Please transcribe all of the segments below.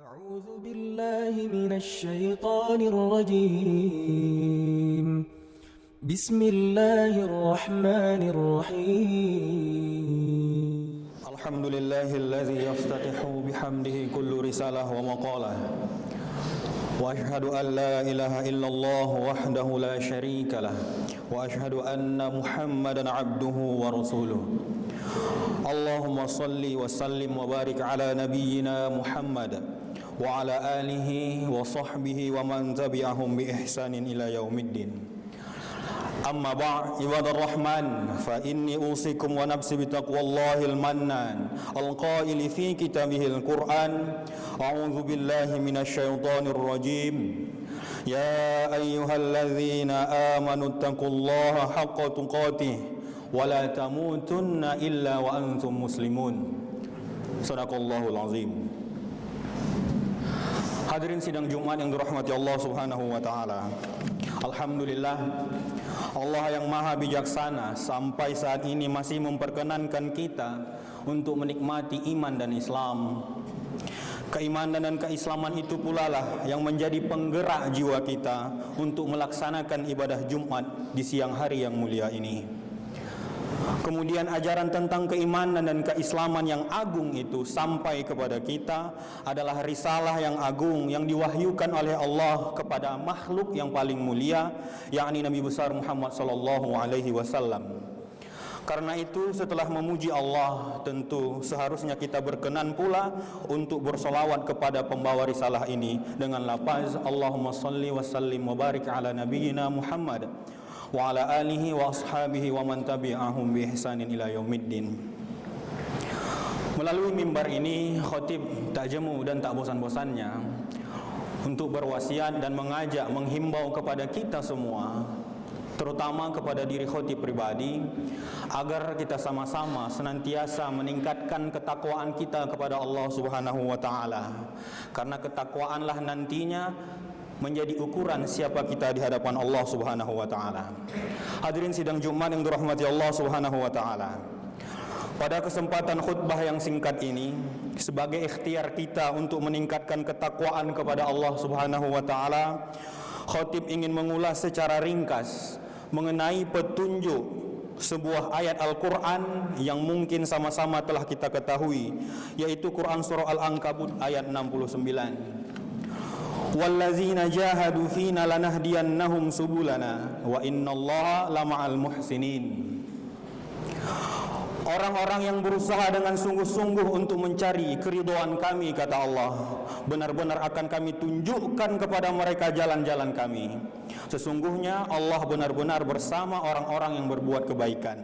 أعوذ بالله من الشيطان الرجيم بسم الله الرحمن الرحيم الحمد لله الذي يفتتح بحمده كل رسالة ومقالة وأشهد أن لا إله إلا الله وحده لا شريك له وأشهد أن محمدا عبده ورسوله اللهم صل وسلم وبارك على نبينا محمد وعلى آله وصحبه ومن تبعهم بإحسان إلى يوم الدين أما بعد عباد الرحمن فإني أوصيكم ونفسي بتقوى الله المنان القائل في كتابه القرآن أعوذ بالله من الشيطان الرجيم يا أيها الذين آمنوا اتقوا الله حق تقاته ولا تموتن إلا وأنتم مسلمون Sadaqallahul Azim. Hadirin sidang Jumat yang dirahmati Allah Subhanahu wa taala. Alhamdulillah, Allah yang Maha Bijaksana sampai saat ini masih memperkenankan kita untuk menikmati iman dan Islam. Keimanan dan keislaman itu pula lah yang menjadi penggerak jiwa kita untuk melaksanakan ibadah Jumat di siang hari yang mulia ini. Kemudian ajaran tentang keimanan dan keislaman yang agung itu sampai kepada kita adalah risalah yang agung yang diwahyukan oleh Allah kepada makhluk yang paling mulia, yakni Nabi besar Muhammad sallallahu alaihi wasallam. Karena itu setelah memuji Allah, tentu seharusnya kita berkenan pula untuk bersolawat kepada pembawa risalah ini dengan lafaz Allahumma salli wa sallim wa barik ala nabiyyina Muhammad wa ala alihi wa ashabihi wa man tabi'ahum bi ihsanin ila yaumiddin. Melalui mimbar ini khatib tak jemu dan tak bosan-bosannya untuk berwasiat dan mengajak, menghimbau kepada kita semua, terutama kepada diri khatib pribadi, agar kita sama-sama senantiasa meningkatkan ketakwaan kita kepada Allah Subhanahu wa taala. Karena ketakwaanlah nantinya menjadi ukuran siapa kita di hadapan Allah Subhanahu wa taala. Hadirin sidang Jumat yang dirahmati Allah Subhanahu wa taala. Pada kesempatan khutbah yang singkat ini, sebagai ikhtiar kita untuk meningkatkan ketakwaan kepada Allah Subhanahu wa taala, khatib ingin mengulas secara ringkas mengenai petunjuk sebuah ayat Al-Qur'an yang mungkin sama-sama telah kita ketahui, yaitu Quran surah Al-Ankabut ayat 69. Wallazina jahadu fina lanahdiyannahum subulana wa innallaha lama'al muhsinin. Orang-orang yang berusaha dengan sungguh-sungguh untuk mencari keridhaan kami, kata Allah, benar-benar akan kami tunjukkan kepada mereka jalan-jalan kami. Sesungguhnya Allah benar-benar bersama orang-orang yang berbuat kebaikan.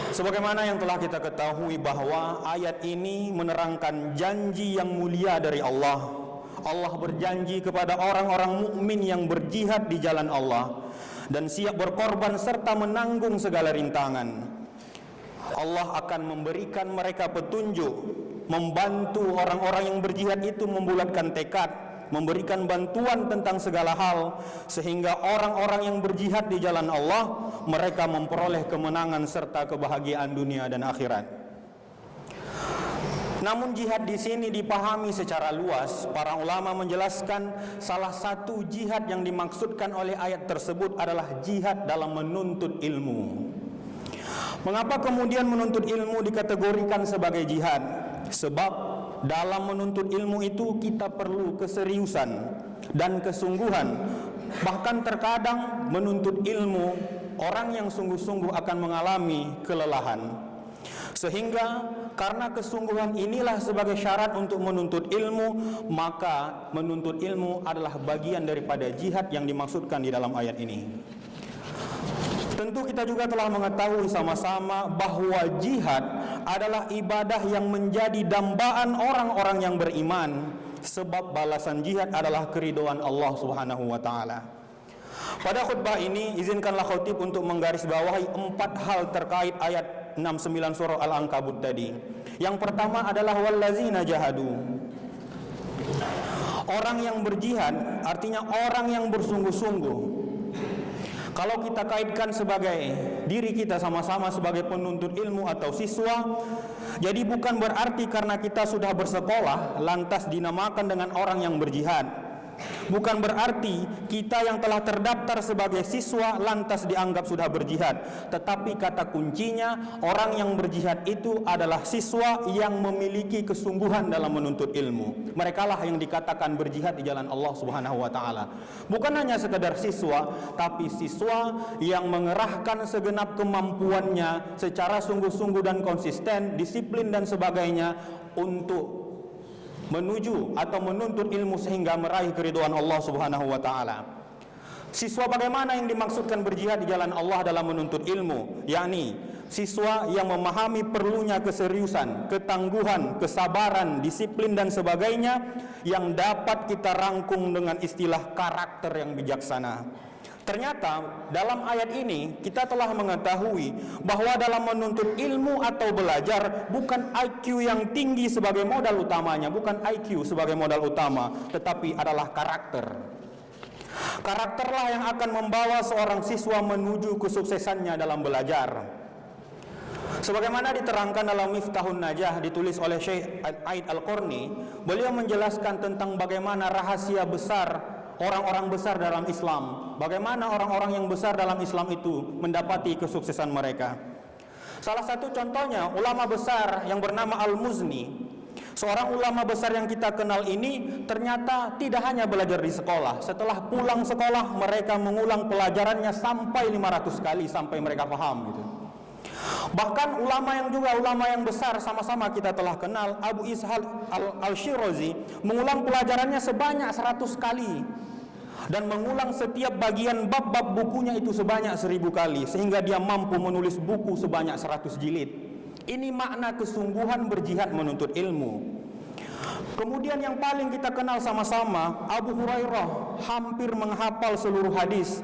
Sebagaimana yang telah kita ketahui bahwa ayat ini menerangkan janji yang mulia dari Allah. Allah berjanji kepada orang-orang mukmin yang berjihad di jalan Allah dan siap berkorban serta menanggung segala rintangan. Allah akan memberikan mereka petunjuk, membantu orang-orang yang berjihad itu membulatkan tekad, memberikan bantuan tentang segala hal, sehingga orang-orang yang berjihad di jalan Allah mereka memperoleh kemenangan serta kebahagiaan dunia dan akhirat. Namun jihad di sini dipahami secara luas. Para ulama menjelaskan salah satu jihad yang dimaksudkan oleh ayat tersebut adalah jihad dalam menuntut ilmu. Mengapa kemudian menuntut ilmu dikategorikan sebagai jihad? Sebab dalam menuntut ilmu itu kita perlu keseriusan dan kesungguhan. Bahkan terkadang menuntut ilmu, orang yang sungguh-sungguh akan mengalami kelelahan. Sehingga karena kesungguhan inilah sebagai syarat untuk menuntut ilmu, maka menuntut ilmu adalah bagian daripada jihad yang dimaksudkan di dalam ayat ini. Tentu kita juga telah mengetahui sama-sama bahwa jihad adalah ibadah yang menjadi dambaan orang-orang yang beriman, sebab balasan jihad adalah keridhaan Allah Subhanahu wa taala. Pada khutbah ini izinkanlah khatib untuk menggarisbawahi 4 hal terkait ayat 69 surah Al-Ankabut tadi. Yang pertama adalah wallazina jahadu. Orang yang berjihad artinya orang yang bersungguh-sungguh. Kalau kita kaitkan sebagai diri kita sama-sama sebagai penuntut ilmu atau siswa, jadi bukan berarti karena kita sudah bersekolah lantas dinamakan dengan orang yang berjihad. Bukan berarti kita yang telah terdaftar sebagai siswa lantas dianggap sudah berjihad. Tetapi kata kuncinya, orang yang berjihad itu adalah siswa yang memiliki kesungguhan dalam menuntut ilmu. Merekalah yang dikatakan berjihad di jalan Allah Subhanahu wa taala. Bukan hanya sekedar siswa, tapi siswa yang mengerahkan segenap kemampuannya secara sungguh-sungguh dan konsisten, disiplin dan sebagainya untuk menuju atau menuntut ilmu sehingga meraih keridhaan Allah Subhanahu wa taala. Siswa bagaimana yang dimaksudkan berjihad di jalan Allah dalam menuntut ilmu? Yakni siswa yang memahami perlunya keseriusan, ketangguhan, kesabaran, disiplin dan sebagainya yang dapat kita rangkum dengan istilah karakter yang bijaksana. Ternyata dalam ayat ini kita telah mengetahui bahwa dalam menuntut ilmu atau belajar bukan IQ yang tinggi sebagai modal utamanya, bukan IQ sebagai modal utama, tetapi adalah karakter. Karakterlah yang akan membawa seorang siswa menuju kesuksesannya dalam belajar. Sebagaimana diterangkan dalam Miftahun Najah ditulis oleh Syekh Aid Al-Qarni, beliau menjelaskan tentang bagaimana rahasia besar orang-orang besar dalam Islam. Bagaimana orang-orang yang besar dalam Islam itu mendapati kesuksesan mereka. Salah satu contohnya ulama besar yang bernama Al-Muzni. Seorang ulama besar yang kita kenal ini ternyata tidak hanya belajar di sekolah. Setelah pulang sekolah mereka mengulang pelajarannya sampai 500 kali sampai mereka paham gitu. Bahkan ulama yang besar sama-sama kita telah kenal, Abu Ishaq Al-Shirazi mengulang pelajarannya sebanyak 100 kali dan mengulang setiap bagian bab-bab bukunya itu sebanyak 1000 kali sehingga dia mampu menulis buku sebanyak 100 jilid. Ini makna kesungguhan berjihad menuntut ilmu. Kemudian yang paling kita kenal sama-sama, Abu Hurairah hampir menghafal seluruh hadis.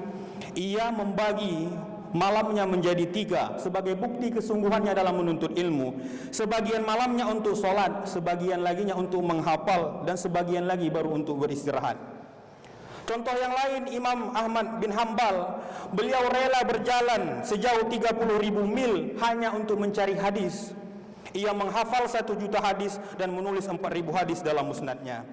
Ia membagi malamnya menjadi 3 sebagai bukti kesungguhannya dalam menuntut ilmu. Sebagian malamnya untuk sholat, sebagian laginya untuk menghafal, dan sebagian lagi baru untuk beristirahat. Contoh yang lain, Imam Ahmad bin Hambal, beliau rela berjalan sejauh 30.000 mil hanya untuk mencari hadis. Ia menghafal 1 juta hadis dan menulis 4.000 hadis dalam musnadnya.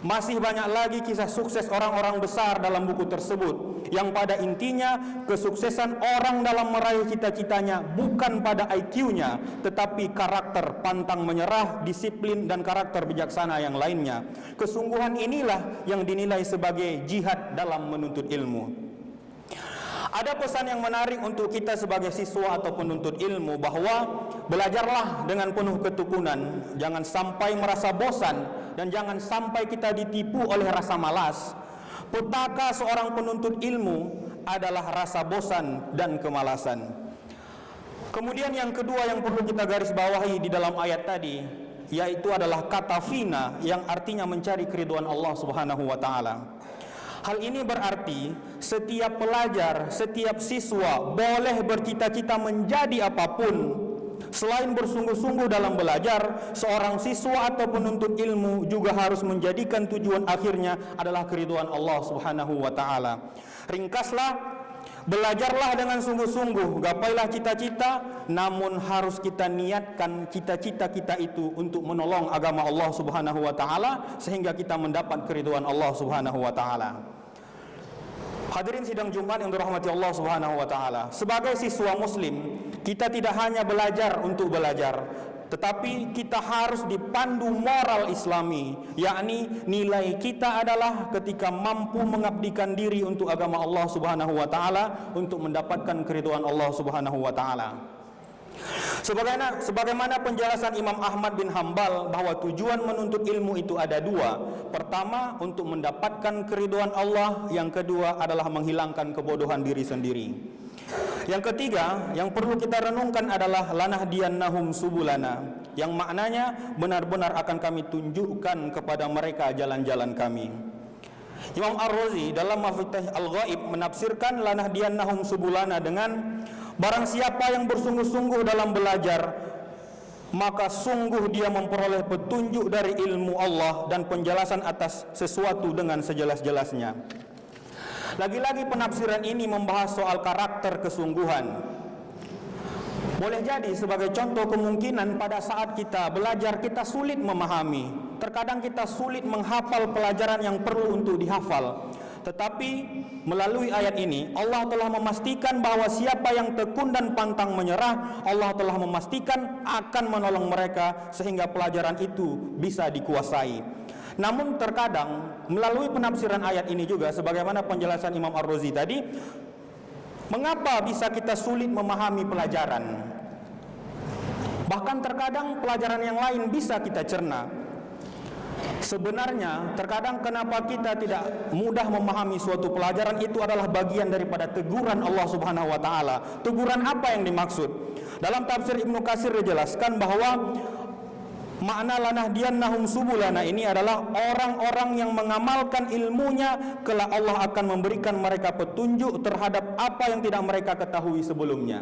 Masih banyak lagi kisah sukses orang-orang besar dalam buku tersebut, yang pada intinya kesuksesan orang dalam meraih cita-citanya bukan pada IQ-nya, tetapi karakter pantang menyerah, disiplin dan karakter bijaksana yang lainnya. Kesungguhan inilah yang dinilai sebagai jihad dalam menuntut ilmu. Ada pesan yang menarik untuk kita sebagai siswa atau penuntut ilmu, bahwa belajarlah dengan penuh ketekunan, jangan sampai merasa bosan dan jangan sampai kita ditipu oleh rasa malas. Petaka seorang penuntut ilmu adalah rasa bosan dan kemalasan. Kemudian yang kedua yang perlu kita garis bawahi di dalam ayat tadi, yaitu adalah kata fina yang artinya mencari keridhaan Allah Subhanahu wa taala. Hal ini berarti setiap pelajar, setiap siswa boleh bercita-cita menjadi apapun. Selain bersungguh-sungguh dalam belajar, seorang siswa atau penuntut ilmu juga harus menjadikan tujuan akhirnya adalah keridhaan Allah Subhanahu wa taala. Ringkaslah, belajarlah dengan sungguh-sungguh, gapailah cita-cita, namun harus kita niatkan cita-cita kita itu untuk menolong agama Allah Subhanahu wa taala sehingga kita mendapat keridhaan Allah Subhanahu wa taala. Hadirin sidang Jumat yang dirahmati Allah Subhanahu wa taala, sebagai siswa muslim, kita tidak hanya belajar untuk belajar, tetapi kita harus dipandu moral Islami, yakni nilai kita adalah ketika mampu mengabdikan diri untuk agama Allah Subhanahu wa taala untuk mendapatkan keridhaan Allah Subhanahu wa taala. Sebagaimana penjelasan Imam Ahmad bin Hambal bahwa tujuan menuntut ilmu itu ada 2. Pertama, untuk mendapatkan keridhaan Allah. Yang kedua adalah menghilangkan kebodohan diri sendiri. Yang ketiga, yang perlu kita renungkan adalah lanahdiyannahum subulana, yang maknanya benar-benar akan kami tunjukkan kepada mereka jalan-jalan kami. Imam Ar-Razi dalam Mafatih Al-Ghaib menafsirkan lanahdiyannahum subulana dengan barang siapa yang bersungguh-sungguh dalam belajar, maka sungguh dia memperoleh petunjuk dari ilmu Allah dan penjelasan atas sesuatu dengan sejelas-jelasnya. Lagi-lagi penafsiran ini membahas soal karakter kesungguhan. Boleh jadi sebagai contoh kemungkinan pada saat kita belajar kita sulit memahami. Terkadang kita sulit menghafal pelajaran yang perlu untuk dihafal. Tetapi melalui ayat ini Allah telah memastikan bahwa siapa yang tekun dan pantang menyerah, Allah telah memastikan akan menolong mereka sehingga pelajaran itu bisa dikuasai. Namun terkadang melalui penafsiran ayat ini juga sebagaimana penjelasan Imam Ar-Razi tadi, mengapa bisa kita sulit memahami pelajaran? Bahkan terkadang pelajaran yang lain bisa kita cerna. Sebenarnya terkadang kenapa kita tidak mudah memahami suatu pelajaran itu adalah bagian daripada teguran Allah Subhanahu wa taala. Teguran apa yang dimaksud? Dalam tafsir Ibnu Katsir dijelaskan bahwa makna lanahdiyannahum subulana ini adalah orang-orang yang mengamalkan ilmunya, kelak Allah akan memberikan mereka petunjuk terhadap apa yang tidak mereka ketahui sebelumnya.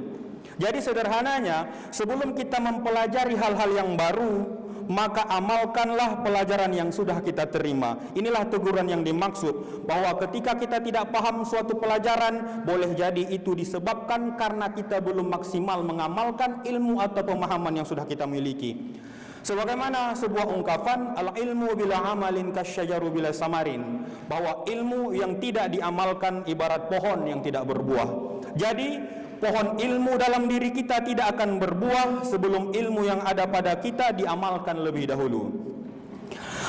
Jadi sederhananya, sebelum kita mempelajari hal-hal yang baru, maka amalkanlah pelajaran yang sudah kita terima. Inilah teguran yang dimaksud, bahwa ketika kita tidak paham suatu pelajaran, boleh jadi itu disebabkan karena kita belum maksimal mengamalkan ilmu atau pemahaman yang sudah kita miliki. Sebagaimana sebuah ungkapan, al-ilmu bila amalin kasyajaru bila samarin, bahwa ilmu yang tidak diamalkan ibarat pohon yang tidak berbuah. Jadi pohon ilmu dalam diri kita tidak akan berbuah sebelum ilmu yang ada pada kita diamalkan lebih dahulu.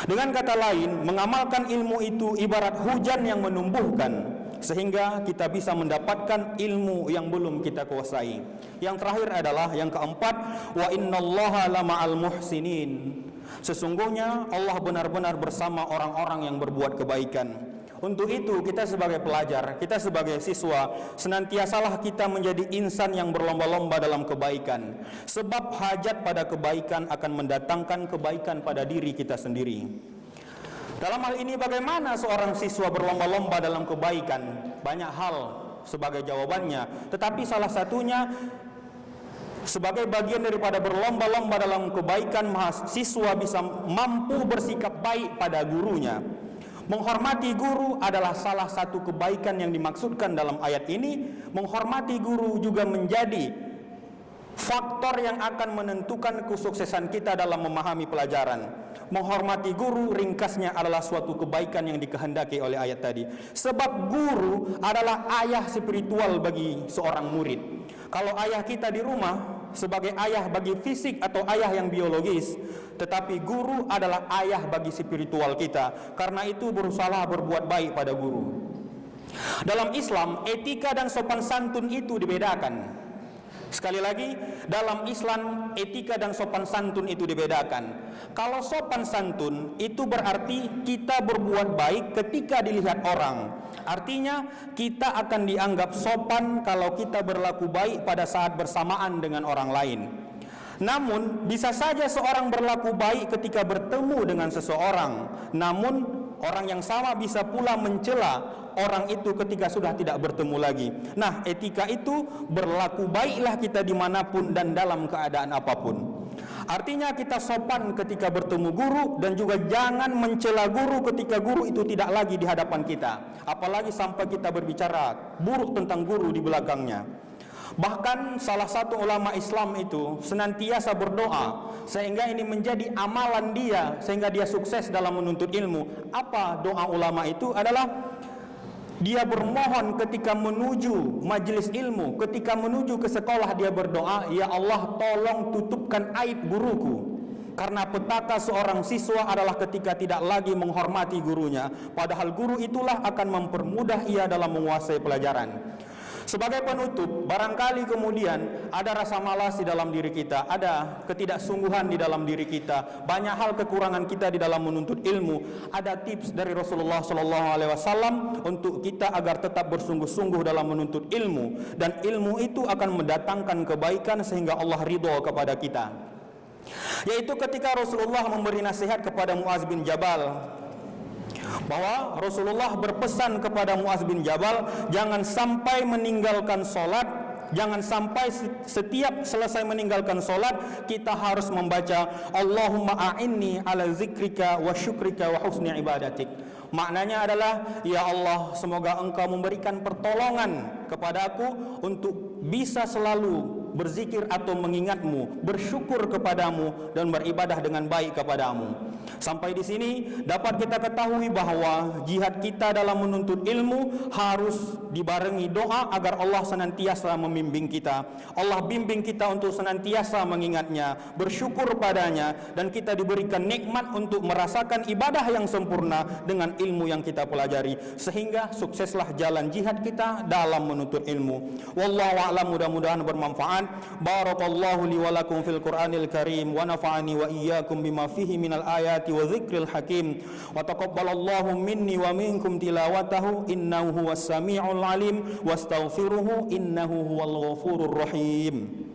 Dengan kata lain, mengamalkan ilmu itu ibarat hujan yang menumbuhkan, sehingga kita bisa mendapatkan ilmu yang belum kita kuasai. Yang terakhir adalah yang keempat, wa innallaha lama'al muhsinin. Sesungguhnya Allah benar-benar bersama orang-orang yang berbuat kebaikan. Untuk itu kita sebagai pelajar, kita sebagai siswa, senantiasalah kita menjadi insan yang berlomba-lomba dalam kebaikan. Sebab hajat pada kebaikan akan mendatangkan kebaikan pada diri kita sendiri. Dalam hal ini bagaimana seorang siswa berlomba-lomba dalam kebaikan? Banyak hal sebagai jawabannya, tetapi salah satunya sebagai bagian daripada berlomba-lomba dalam kebaikan, mahasiswa bisa mampu bersikap baik pada gurunya. Menghormati guru adalah salah satu kebaikan yang dimaksudkan dalam ayat ini. Menghormati guru juga menjadi faktor yang akan menentukan kesuksesan kita dalam memahami pelajaran. Menghormati guru ringkasnya adalah suatu kebaikan yang dikehendaki oleh ayat tadi. Sebab guru adalah ayah spiritual bagi seorang murid. Kalau ayah kita di rumah sebagai ayah bagi fisik atau ayah yang biologis, tetapi guru adalah ayah bagi spiritual kita. Karena itu berusaha berbuat baik pada guru. Dalam Islam, etika dan sopan santun itu dibedakan. Sekali lagi, dalam Islam etika dan sopan santun itu dibedakan. Kalau sopan santun itu berarti kita berbuat baik ketika dilihat orang. Artinya kita akan dianggap sopan kalau kita berlaku baik pada saat bersamaan dengan orang lain. Namun bisa saja seorang berlaku baik ketika bertemu dengan seseorang, namun orang yang sama bisa pula mencela orang itu ketika sudah tidak bertemu lagi. Nah, etika itu berlaku baiklah kita dimanapun dan dalam keadaan apapun. Artinya kita sopan ketika bertemu guru, dan juga jangan mencela guru ketika guru itu tidak lagi di hadapan kita, apalagi sampai kita berbicara buruk tentang guru di belakangnya. Bahkan salah satu ulama Islam itu senantiasa berdoa sehingga ini menjadi amalan dia, sehingga dia sukses dalam menuntut ilmu. Apa doa ulama itu? Adalah dia bermohon ketika menuju majelis ilmu, ketika menuju ke sekolah dia berdoa, ya Allah tolong tutupkan aib guruku. Karena petaka seorang siswa adalah ketika tidak lagi menghormati gurunya, padahal guru itulah akan mempermudah ia dalam menguasai pelajaran. Sebagai penutup, barangkali kemudian ada rasa malas di dalam diri kita, ada ketidaksungguhan di dalam diri kita, banyak hal kekurangan kita di dalam menuntut ilmu. Ada tips dari Rasulullah SAW untuk kita agar tetap bersungguh-sungguh dalam menuntut ilmu, dan ilmu itu akan mendatangkan kebaikan sehingga Allah ridho kepada kita. Yaitu ketika Rasulullah memberi nasihat kepada Muaz bin Jabal, bahwa Rasulullah berpesan kepada Muaz bin Jabal, jangan sampai meninggalkan sholat jangan sampai setiap selesai meninggalkan solat kita harus membaca Allahumma a'inni ala zikrika wa syukrika wa husni ibadatik. Maknanya adalah, ya Allah, semoga Engkau memberikan pertolongan kepadaku untuk bisa selalu berzikir atau mengingat-Mu, bersyukur kepadamu dan beribadah dengan baik kepadamu. Sampai di sini dapat kita ketahui bahwa jihad kita dalam menuntut ilmu harus dibarengi doa agar Allah senantiasa membimbing kita. Allah bimbing kita untuk senantiasa mengingatnya, bersyukur padanya, dan kita diberikan nikmat untuk merasakan ibadah yang sempurna dengan ilmu yang kita pelajari, sehingga sukseslah jalan jihad kita dalam menuntut ilmu. Wallahu a'lam, mudah-mudahan bermanfaat. Barakallahu li wa lakum fil Qur'anil Karim wa nafa'ani wa iyyakum bima fihi minal ayati wa dzikril hakim wa taqabbalallahu minni wa minkum tilawatahu innahu huwas samiul alim wastaghfiruhu innahu huwal ghafurur rahim.